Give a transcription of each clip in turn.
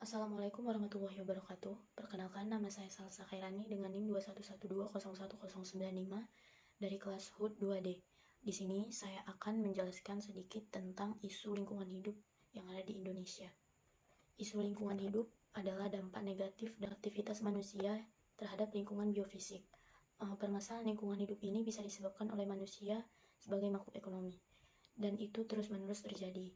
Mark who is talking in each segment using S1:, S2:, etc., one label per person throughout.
S1: Assalamualaikum warahmatullahi wabarakatuh. Perkenalkan, nama saya Salsa Khairani dengan NIM 211201095 dari kelas HUT 2D. Di sini saya akan menjelaskan sedikit tentang isu lingkungan hidup yang ada di Indonesia. Isu lingkungan hidup adalah dampak negatif dan aktivitas manusia terhadap lingkungan biofisik. Permasalahan lingkungan hidup ini bisa disebabkan oleh manusia sebagai makhluk ekonomi, dan itu terus-menerus terjadi.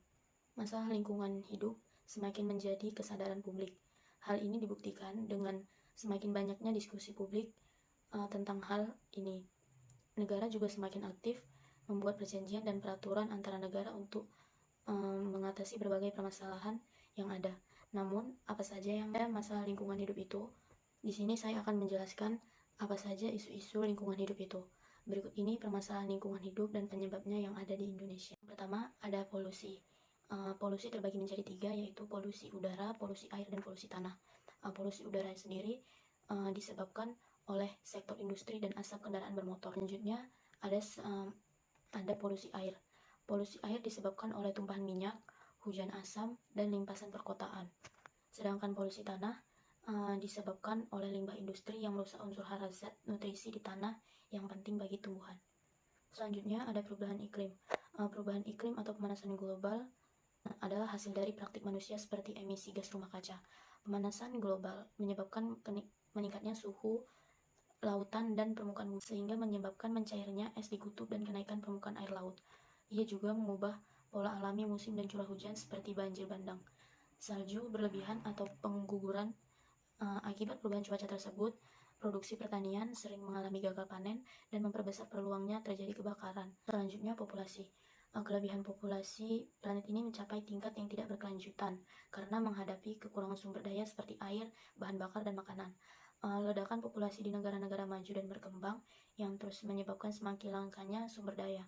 S1: Masalah lingkungan hidup semakin menjadi kesadaran publik. Hal ini dibuktikan dengan semakin banyaknya diskusi publik tentang hal ini. Negara juga semakin aktif membuat perjanjian dan peraturan antara negara untuk mengatasi berbagai permasalahan yang ada. Namun, apa saja yang ada masalah lingkungan hidup itu? Di sini saya akan menjelaskan apa saja isu-isu lingkungan hidup itu. Berikut ini permasalahan lingkungan hidup dan penyebabnya yang ada di Indonesia. Pertama, ada polusi. Polusi terbagi menjadi tiga, yaitu polusi udara, polusi air, dan polusi tanah. Polusi udara sendiri disebabkan oleh sektor industri dan asap kendaraan bermotor. Selanjutnya ada polusi air. Polusi air disebabkan oleh tumpahan minyak, hujan asam, dan limpasan perkotaan. Sedangkan polusi tanah disebabkan oleh limbah industri yang merusak unsur hara zat nutrisi di tanah yang penting bagi tumbuhan. Selanjutnya ada perubahan iklim. Perubahan iklim atau pemanasan global adalah hasil dari praktik manusia seperti emisi gas rumah kaca. Pemanasan global menyebabkan meningkatnya suhu lautan dan permukaan bumi, sehingga menyebabkan mencairnya es di kutub dan kenaikan permukaan air laut. Ia juga mengubah pola alami musim dan curah hujan seperti banjir bandang, salju berlebihan atau pengguguran. Akibat perubahan cuaca tersebut, produksi pertanian sering mengalami gagal panen dan memperbesar peluangnya terjadi kebakaran. Selanjutnya, populasi. Kelebihan populasi planet ini mencapai tingkat yang tidak berkelanjutan karena menghadapi kekurangan sumber daya seperti air, bahan bakar, dan makanan. Ledakan populasi di negara-negara maju dan berkembang yang terus menyebabkan semakin langkanya sumber daya.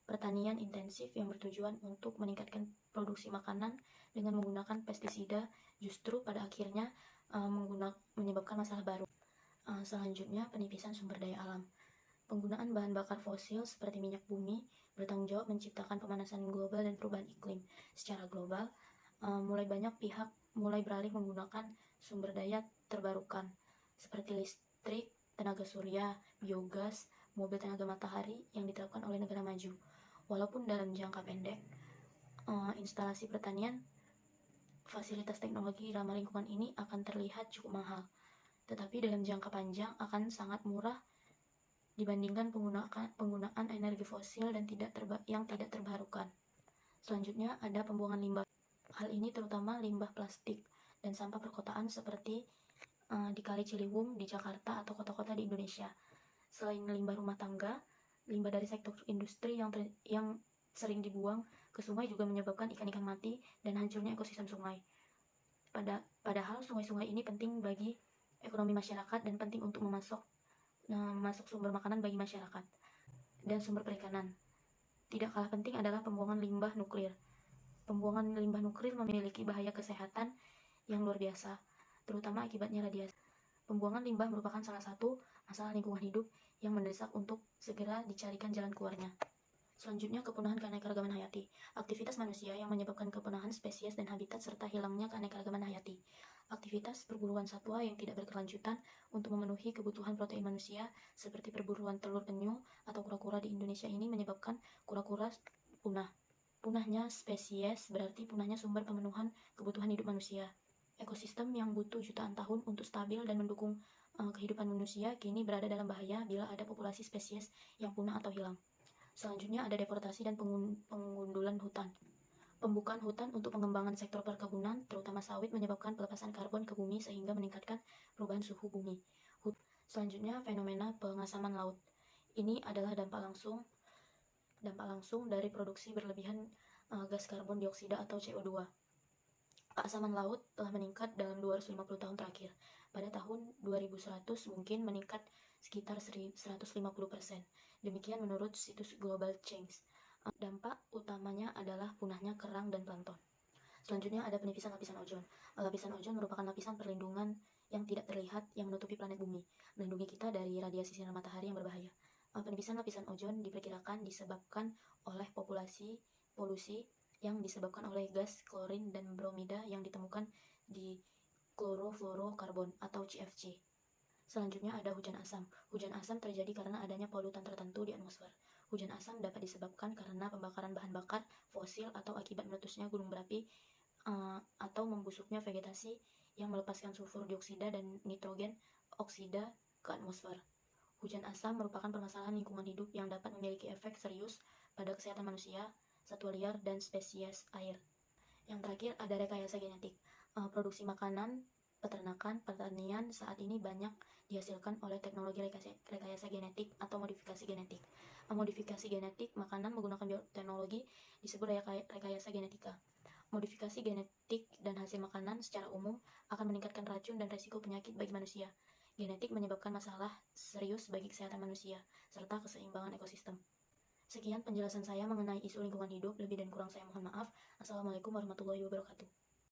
S1: Pertanian intensif yang bertujuan untuk meningkatkan produksi makanan dengan menggunakan pestisida justru pada akhirnya menyebabkan masalah baru. Selanjutnya, penipisan sumber daya alam. Penggunaan bahan bakar fosil seperti minyak bumi bertanggung jawab menciptakan pemanasan global dan perubahan iklim. Secara global, mulai banyak pihak mulai beralih menggunakan sumber daya terbarukan seperti listrik, tenaga surya, biogas, mobil tenaga matahari yang diterapkan oleh negara maju. Walaupun dalam jangka pendek, instalasi pertanian, fasilitas teknologi ramah lingkungan ini akan terlihat cukup mahal, tetapi dalam jangka panjang akan sangat murah dibandingkan penggunaan energi fosil dan yang tidak terbarukan. Selanjutnya ada pembuangan limbah. Hal ini terutama limbah plastik dan sampah perkotaan seperti di Kali Ciliwung di Jakarta atau kota-kota di Indonesia. Selain limbah rumah tangga, limbah dari sektor industri yang sering dibuang ke sungai juga menyebabkan ikan-ikan mati dan hancurnya ekosistem sungai. Padahal sungai-sungai ini penting bagi ekonomi masyarakat dan penting untuk memasok sumber makanan bagi masyarakat dan sumber perikanan. Tidak kalah penting adalah pembuangan limbah nuklir. Pembuangan limbah nuklir memiliki bahaya kesehatan yang luar biasa, terutama akibatnya radiasi. Pembuangan limbah merupakan salah satu masalah lingkungan hidup yang mendesak untuk segera dicarikan jalan keluarnya. Selanjutnya, kepunahan keanekaragaman hayati. Aktivitas manusia yang menyebabkan kepunahan spesies dan habitat serta hilangnya keanekaragaman hayati. Aktivitas perburuan satwa yang tidak berkelanjutan untuk memenuhi kebutuhan protein manusia seperti perburuan telur penyu atau kura-kura di Indonesia ini menyebabkan kura-kura punah. Punahnya spesies berarti punahnya sumber pemenuhan kebutuhan hidup manusia. Ekosistem yang butuh jutaan tahun untuk stabil dan mendukung kehidupan manusia kini berada dalam bahaya bila ada populasi spesies yang punah atau hilang. Selanjutnya ada deforestasi dan pengundulan hutan. Pembukaan hutan untuk pengembangan sektor perkebunan, terutama sawit, menyebabkan pelepasan karbon ke bumi sehingga meningkatkan perubahan suhu bumi. Selanjutnya, fenomena pengasaman laut. Ini adalah dampak langsung dari produksi berlebihan gas karbon dioksida atau CO2. Keasaman laut telah meningkat dalam 250 tahun terakhir. Pada tahun 2100 mungkin meningkat sekitar 150%. Demikian menurut situs Global Change. Dampak utamanya adalah punahnya kerang dan plankton. Selanjutnya ada penipisan lapisan ozon. Lapisan ozon merupakan lapisan perlindungan yang tidak terlihat yang menutupi planet bumi, melindungi kita dari radiasi sinar matahari yang berbahaya. Penipisan lapisan ozon diperkirakan disebabkan oleh polusi yang disebabkan oleh gas klorin dan bromida yang ditemukan di klorofluorokarbon atau CFC. Selanjutnya ada hujan asam. Hujan asam terjadi karena adanya polutan tertentu di atmosfer. Hujan asam dapat disebabkan karena pembakaran bahan bakar fosil atau akibat meletusnya gunung berapi atau membusuknya vegetasi yang melepaskan sulfur dioksida dan nitrogen oksida ke atmosfer. Hujan asam merupakan permasalahan lingkungan hidup yang dapat memiliki efek serius pada kesehatan manusia, satwa liar, dan spesies air. Yang terakhir ada rekayasa genetik. Produksi makanan, peternakan, pertanian saat ini banyak dihasilkan oleh teknologi rekayasa genetik atau modifikasi genetik. Modifikasi genetik makanan menggunakan bioteknologi disebut rekayasa genetika. Modifikasi genetik dan hasil makanan secara umum akan meningkatkan racun dan resiko penyakit bagi manusia. Genetik menyebabkan masalah serius bagi kesehatan manusia serta keseimbangan ekosistem. Sekian penjelasan saya mengenai isu lingkungan hidup, lebih dan kurang saya mohon maaf. Assalamualaikum warahmatullahi wabarakatuh.